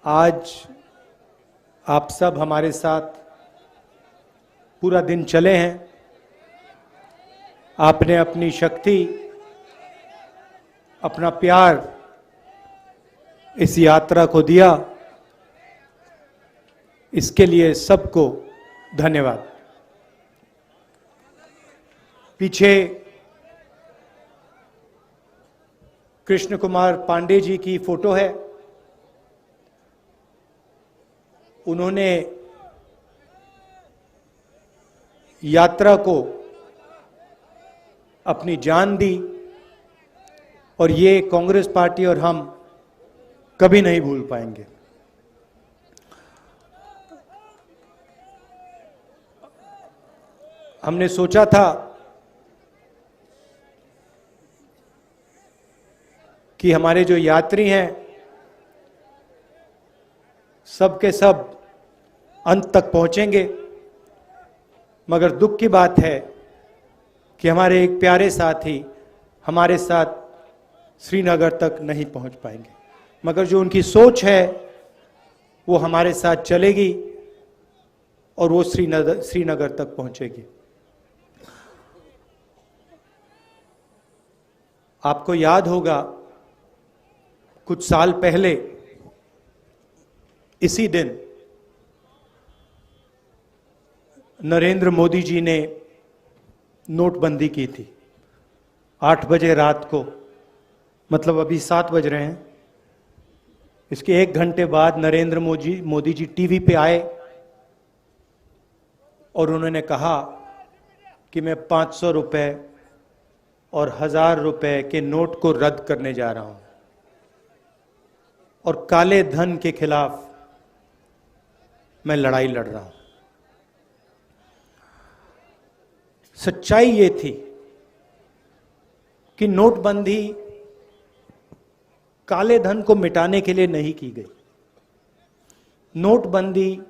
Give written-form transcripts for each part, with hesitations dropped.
आज आप सब हमारे साथ पूरा दिन चले हैं। आपने अपनी शक्ति, अपना प्यार इस यात्रा को दिया, इसके लिए सबको धन्यवाद। पीछे कृष्ण कुमार पांडे जी की फोटो है। उन्होंने यात्रा को अपनी जान दी और ये कांग्रेस पार्टी और हम कभी नहीं भूल पाएंगे। हमने सोचा था कि हमारे जो यात्री हैं सब के सब अंत तक पहुंचेंगे, मगर दुख की बात है कि हमारे एक प्यारे साथी हमारे साथ श्रीनगर तक नहीं पहुंच पाएंगे। मगर जो उनकी सोच है वो हमारे साथ चलेगी और वो श्रीनगर तक पहुंचेगी। आपको याद होगा कुछ साल पहले इसी दिन नरेंद्र मोदी जी ने नोटबंदी की थी। 8 बजे रात को, मतलब अभी 7 बज रहे हैं, इसके 1 घंटे बाद नरेंद्र मोदी जी टीवी पे आए और उन्होंने कहा कि मैं 500 रुपए और 1000 रुपए के नोट को रद्द करने जा रहा हूं और काले धन के खिलाफ मैं लड़ाई लड़ रहा हूं। सच्चाई ये थी कि नोटबंदी काले धन को मिटाने के लिए नहीं की गई। नोटबंदी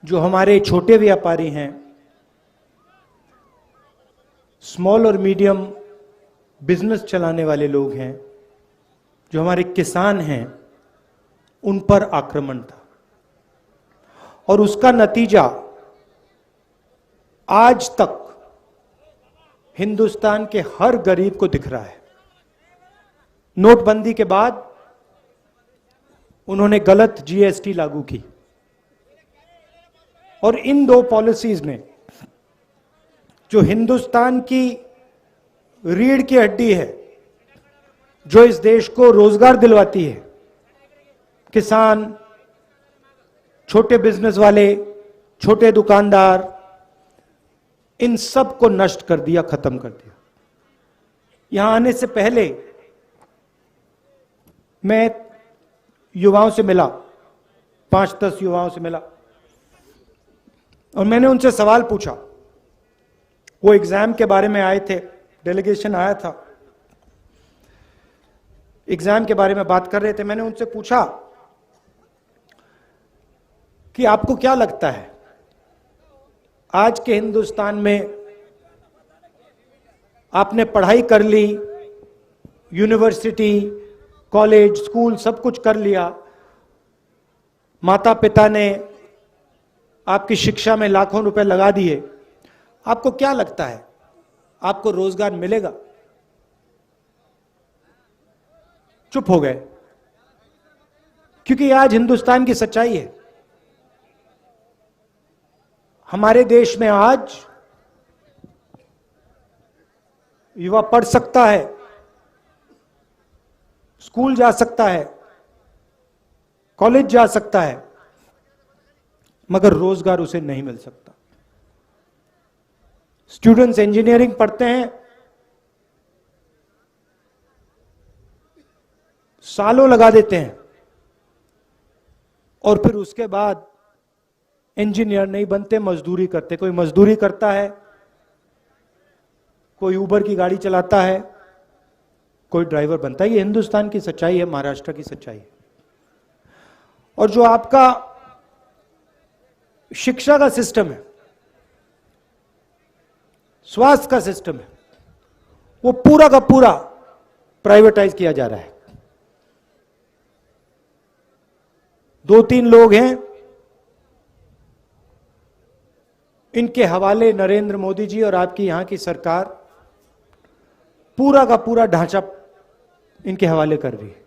जो हमारे छोटे व्यापारी हैं, स्मॉल और मीडियम बिजनेस चलाने वाले लोग हैं, जो हमारे किसान हैं, उन पर आक्रमण था और उसका नतीजा आज तक हिंदुस्तान के हर गरीब को दिख रहा है। नोटबंदी के बाद उन्होंने गलत जीएसटी लागू की और इन 2 पॉलिसीज ने, जो हिंदुस्तान की रीढ़ की हड्डी है, जो इस देश को रोजगार दिलवाती है, किसान, छोटे बिजनेस वाले, छोटे दुकानदार, इन सब को नष्ट कर दिया, खत्म कर दिया। यहां आने से पहले मैं युवाओं से मिला, 5-10 युवाओं से मिला और मैंने उनसे सवाल पूछा। वो एग्जाम के बारे में आए थे, डेलीगेशन आया था, एग्जाम के बारे में बात कर रहे थे। मैंने उनसे पूछा कि आपको क्या लगता है आज के हिंदुस्तान में, आपने पढ़ाई कर ली, यूनिवर्सिटी, कॉलेज, स्कूल सब कुछ कर लिया, माता पिता ने आपकी शिक्षा में लाखों रुपए लगा दिए, आपको क्या लगता है आपको रोजगार मिलेगा? चुप हो गए, क्योंकि आज हिंदुस्तान की सच्चाई है। हमारे देश में आज युवा पढ़ सकता है, स्कूल जा सकता है, कॉलेज जा सकता है, मगर रोजगार उसे नहीं मिल सकता। स्टूडेंट्स इंजीनियरिंग पढ़ते हैं, सालों लगा देते हैं और फिर उसके बाद इंजीनियर नहीं बनते, मजदूरी करते। कोई मजदूरी करता है, कोई उबर की गाड़ी चलाता है, कोई ड्राइवर बनता है। ये हिंदुस्तान की सच्चाई है, महाराष्ट्र की सच्चाई है। और जो आपका शिक्षा का सिस्टम है, स्वास्थ्य का सिस्टम है, वो पूरा का पूरा प्राइवेटाइज किया जा रहा है। दो तीन लोग हैं, इनके हवाले नरेंद्र मोदी जी और आपकी यहां की सरकार पूरा का पूरा ढांचा इनके हवाले कर रही है।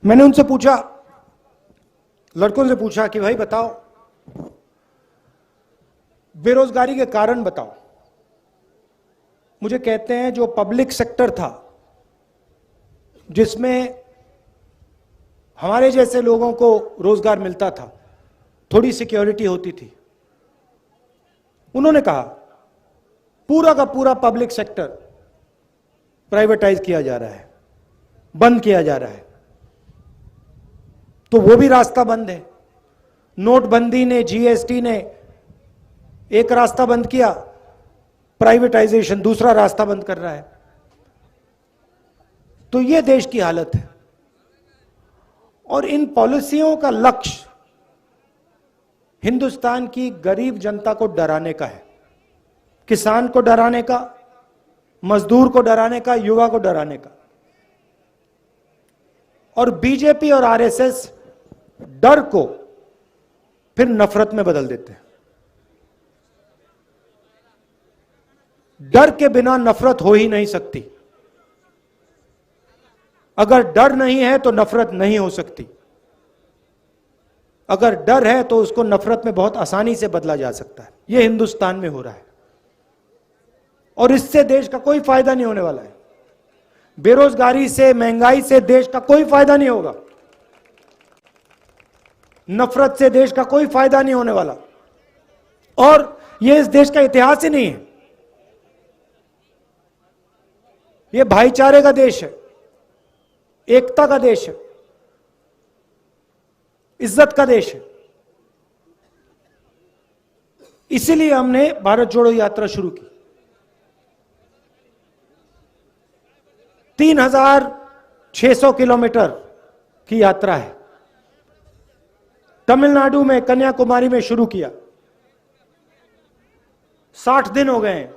मैंने उनसे पूछा, लड़कों से पूछा कि भाई बताओ, बेरोजगारी के कारण बताओ। मुझे कहते हैं जो पब्लिक सेक्टर था, जिसमें हमारे जैसे लोगों को रोजगार मिलता था, थोड़ी सिक्योरिटी होती थी, उन्होंने कहा पूरा का पूरा पब्लिक सेक्टर प्राइवेटाइज किया जा रहा है, बंद किया जा रहा है। तो वो भी रास्ता बंद है। नोटबंदी ने, जीएसटी ने एक रास्ता बंद किया, प्राइवेटाइजेशन दूसरा रास्ता बंद कर रहा है। तो ये देश की हालत है। और इन पॉलिसियों का लक्ष्य हिंदुस्तान की गरीब जनता को डराने का है, किसान को डराने का, मजदूर को डराने का, युवा को डराने का। और बीजेपी और आरएसएस डर को फिर नफरत में बदल देते हैं। डर के बिना नफरत हो ही नहीं सकती। अगर डर नहीं है तो नफरत नहीं हो सकती। अगर डर है तो उसको नफरत में बहुत आसानी से बदला जा सकता है। यह हिंदुस्तान में हो रहा है और इससे देश का कोई फायदा नहीं होने वाला है। बेरोजगारी से, महंगाई से देश का कोई फायदा नहीं होगा। नफरत से देश का कोई फायदा नहीं होने वाला। और यह इस देश का इतिहास ही नहीं है। यह भाईचारे का देश है, एकता का देश है, इज्जत का देश है। इसीलिए हमने भारत जोड़ो यात्रा शुरू की। 3600 किलोमीटर की यात्रा है। तमिलनाडु में, कन्याकुमारी में शुरू किया। 60 दिन हो गए हैं।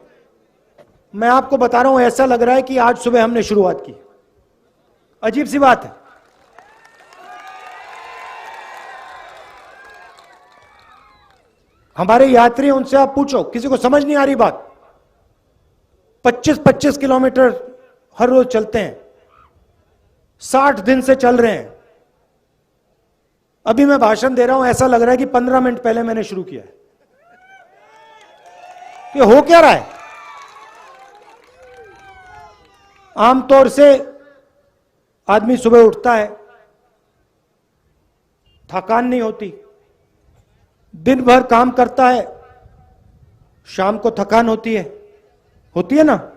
मैं आपको बता रहा हूं, ऐसा लग रहा है कि आज सुबह हमने शुरुआत की। अजीब सी बात है। हमारे यात्री, उनसे आप पूछो, किसी को समझ नहीं आ रही बात। 25-25 किलोमीटर हर रोज चलते हैं। 60 दिन से चल रहे हैं। अभी मैं भाषण दे रहा हूं, ऐसा लग रहा है कि 15 मिनट पहले मैंने शुरू किया है। ये हो क्या रहा है? आमतौर से आदमी सुबह उठता है, थकान नहीं होती, दिन भर काम करता है, शाम को थकान होती है ना?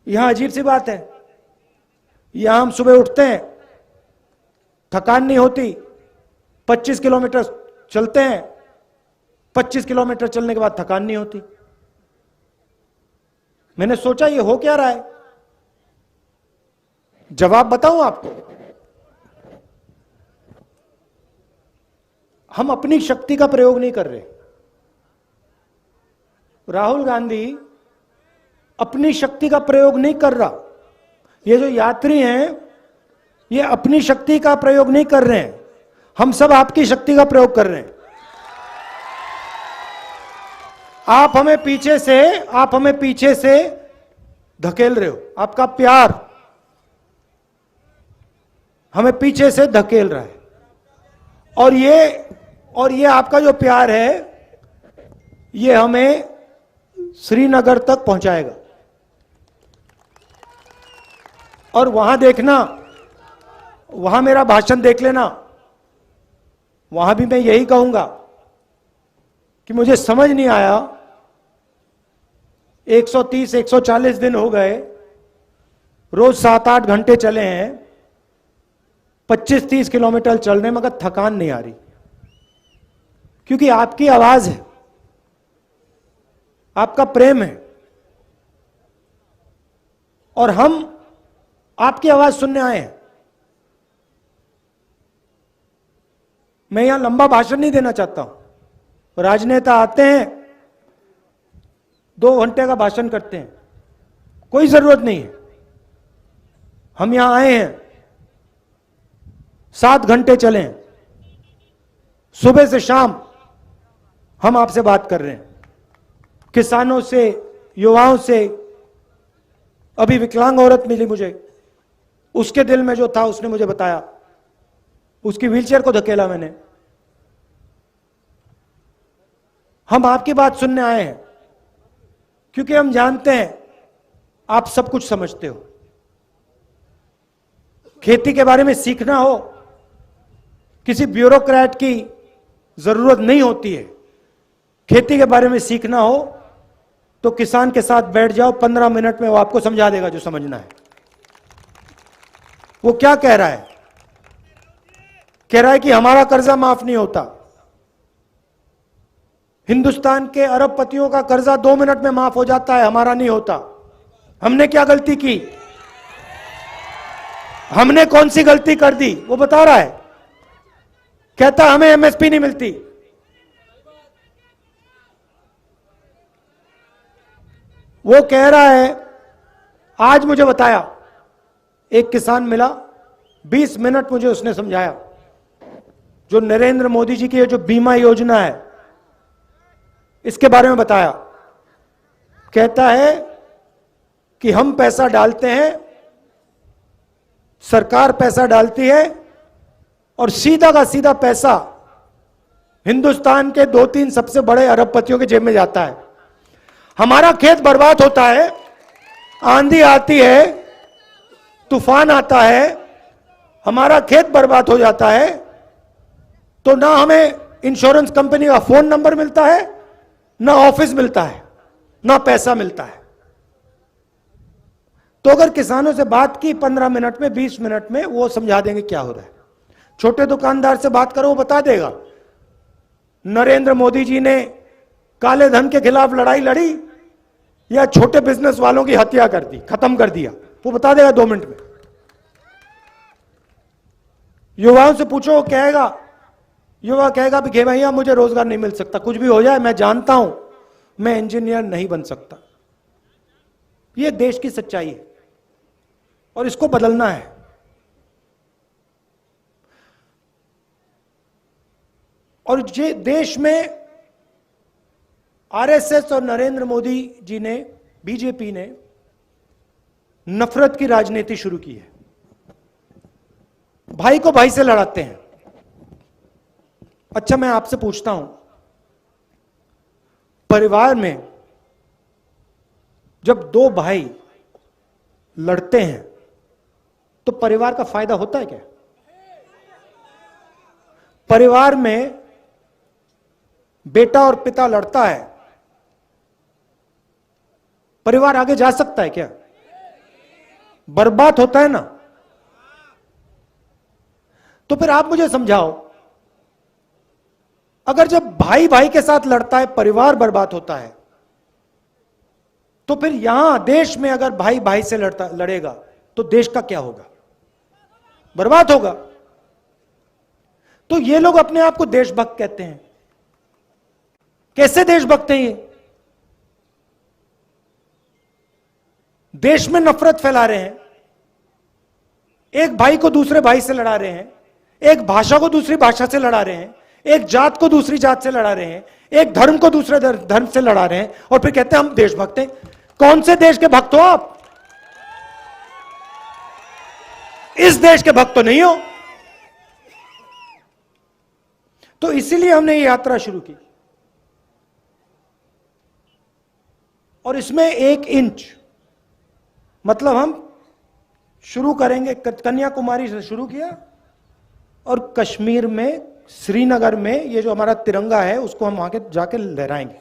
यहां अजीब सी बात है। यहां हम सुबह उठते हैं, थकान नहीं होती, 25 किलोमीटर चलते हैं, 25 किलोमीटर चलने के बाद थकान नहीं होती। मैंने सोचा ये हो क्या रहा है? जवाब बताऊं आपको। हम अपनी शक्ति का प्रयोग नहीं कर रहे। राहुल गांधी अपनी शक्ति का प्रयोग नहीं कर रहा। ये जो यात्री हैं, ये अपनी शक्ति का प्रयोग नहीं कर रहे हैं। हम सब आपकी शक्ति का प्रयोग कर रहे हैं। आप हमें पीछे से धकेल रहे हो। आपका प्यार हमें पीछे से धकेल रहा है। और ये आपका जो प्यार है, ये हमें श्रीनगर तक पहुंचाएगा। और वहां देखना, वहां मेरा भाषण देख लेना। वहां भी मैं यही कहूंगा कि मुझे समझ नहीं आया, 130-140 दिन हो गए, रोज 7-8 घंटे चले हैं, 25-30 किलोमीटर चल रहे, मगर थकान नहीं आ रही। क्योंकि आपकी आवाज है, आपका प्रेम है, और हम आपकी आवाज सुनने आए हैं। मैं यहां लंबा भाषण नहीं देना चाहता हूं। राजनेता आते हैं, 2 घंटे का भाषण करते हैं, कोई जरूरत नहीं है। हम यहां आए हैं 7 घंटे चलें, सुबह से शाम हम आपसे बात कर रहे हैं, किसानों से, युवाओं से। अभी विकलांग औरत मिली मुझे, उसके दिल में जो था उसने मुझे बताया, उसकी व्हीलचेयर को धकेला मैंने। हम आपकी बात सुनने आए हैं क्योंकि हम जानते हैं आप सब कुछ समझते हो। खेती के बारे में सीखना हो, किसी ब्यूरोक्रेट की जरूरत नहीं होती है। खेती के बारे में सीखना हो तो किसान के साथ बैठ जाओ, 15 मिनट में वो आपको समझा देगा जो समझना है। वो क्या कह रहा है? कह रहा है कि हमारा कर्जा माफ नहीं होता। हिंदुस्तान के अरबपतियों का कर्जा 2 मिनट में माफ हो जाता है, हमारा नहीं होता। हमने क्या गलती की? हमने कौन सी गलती कर दी? वो बता रहा है। कहता हमें एमएसपी नहीं मिलती। वो कह रहा है, आज मुझे बताया, एक किसान मिला, 20 मिनट मुझे उसने समझाया, जो नरेंद्र मोदी जी की ये जो बीमा योजना है इसके बारे में बताया। कहता है कि हम पैसा डालते हैं, सरकार पैसा डालती है और सीधा का सीधा पैसा हिंदुस्तान के 2-3 सबसे बड़े अरबपतियों के जेब में जाता है। हमारा खेत बर्बाद होता है, आंधी आती है, तूफान आता है, हमारा खेत बर्बाद हो जाता है, तो ना हमें इंश्योरेंस कंपनी का फोन नंबर मिलता है, ना ऑफिस मिलता है, ना पैसा मिलता है। तो अगर किसानों से बात की 15 मिनट में, 20 मिनट में, वो समझा देंगे क्या हो रहा है। छोटे दुकानदार से बात करो, वो बता देगा नरेंद्र मोदी जी ने काले धन के खिलाफ लड़ाई लड़ी या छोटे बिजनेस वालों की हत्या कर दी, खत्म कर दिया। वो बता देगा 2 मिनट में। युवाओं से पूछो, वो कहेगा, युवा कहेगा कि भैया मुझे रोजगार नहीं मिल सकता, कुछ भी हो जाए, मैं जानता हूं मैं इंजीनियर नहीं बन सकता। यह देश की सच्चाई है और इसको बदलना है। और ये देश में आरएसएस और नरेंद्र मोदी जी ने, बीजेपी ने नफरत की राजनीति शुरू की है। भाई को भाई से लड़ाते हैं। अच्छा, मैं आपसे पूछता हूं, परिवार में जब 2 भाई लड़ते हैं तो परिवार का फायदा होता है क्या? परिवार में बेटा और पिता लड़ता है, परिवार आगे जा सकता है क्या? बर्बाद होता है ना। तो फिर आप मुझे समझाओ, अगर जब भाई भाई के साथ लड़ता है परिवार बर्बाद होता है, तो फिर यहां देश में अगर भाई भाई से लड़ेगा तो देश का क्या होगा? बर्बाद होगा। तो ये लोग अपने आप को देशभक्त कहते हैं। कैसे देशभक्त हैं ये? देश में नफरत फैला रहे हैं, एक भाई को दूसरे भाई से लड़ा रहे हैं, एक भाषा को दूसरी भाषा से लड़ा रहे हैं, एक जात को दूसरी जात से लड़ा रहे हैं, एक धर्म को दूसरे धर्म से लड़ा रहे हैं, और फिर कहते हैं हम देशभक्त हैं। कौन से देश के भक्त हो आप? इस देश के भक्त तो नहीं हो। तो इसीलिए हमने ये यात्रा शुरू की, और इसमें 1 इंच, मतलब हम शुरू करेंगे, कन्याकुमारी से शुरू किया और कश्मीर में, श्रीनगर में ये जो हमारा तिरंगा है उसको हम वहां के जाके लहराएंगे।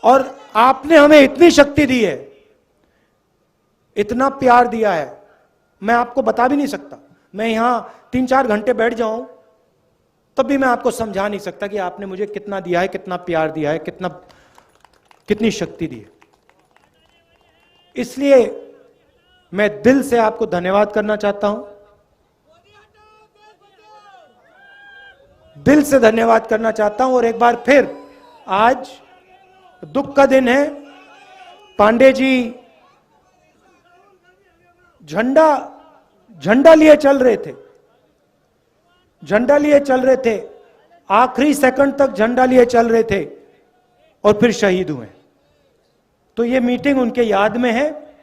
और आपने हमें इतनी शक्ति दी है, इतना प्यार दिया है, मैं आपको बता भी नहीं सकता। मैं यहां 3-4 घंटे बैठ जाऊं तब भी मैं आपको समझा नहीं सकता कि आपने मुझे कितना दिया है, कितना प्यार दिया है, कितनी शक्ति दी है। इसलिए मैं दिल से आपको धन्यवाद करना चाहता हूं, दिल से धन्यवाद करना चाहता हूं। और एक बार फिर आज दुख का दिन है। पांडे जी झंडा झंडा लिए चल रहे थे, झंडा लिए चल रहे थे, आखिरी सेकंड तक झंडा लिए चल रहे थे और फिर शहीद हुए। तो ये मीटिंग उनके याद में है।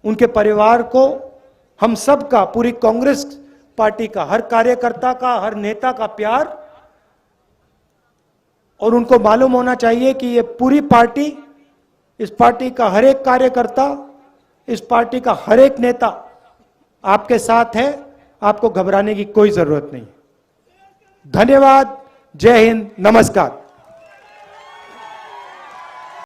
उनके परिवार को, हम सब का, पूरी कांग्रेस पार्टी का, हर कार्यकर्ता का, हर नेता का प्यार, और उनको मालूम होना चाहिए कि ये पूरी पार्टी, इस पार्टी का हर एक कार्यकर्ता, इस पार्टी का हर एक नेता आपके साथ है। आपको घबराने की कोई जरूरत नहीं। धन्यवाद। जय हिंद। नमस्कार।